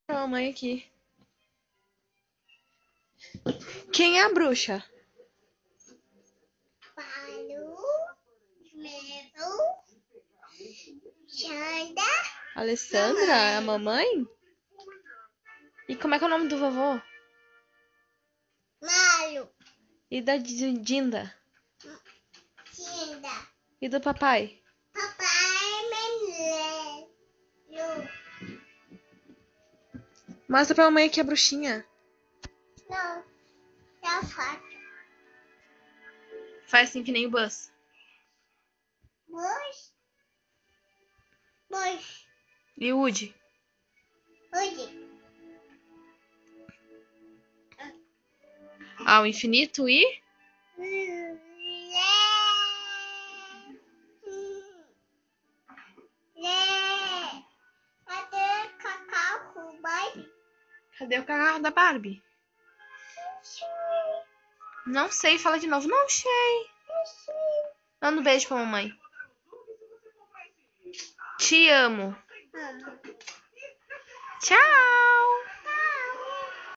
A mamãe aqui. Quem é a bruxa? Alessandra, é a mamãe? E como é que é o nome do vovô? Mario. E da Dinda? Tinda. E do papai? Papai Menino. Mostra pra mamãe aqui a bruxinha. Não. Já faço. Faz assim que nem o Buzz. Dois. E o Woody? Hoje. Ao infinito e... Cadê cacau, Barbie? Cadê o carro da Barbie? Não sei, fala de novo. Não sei. Manda um beijo pra mamãe. Te amo. Amo. Tchau.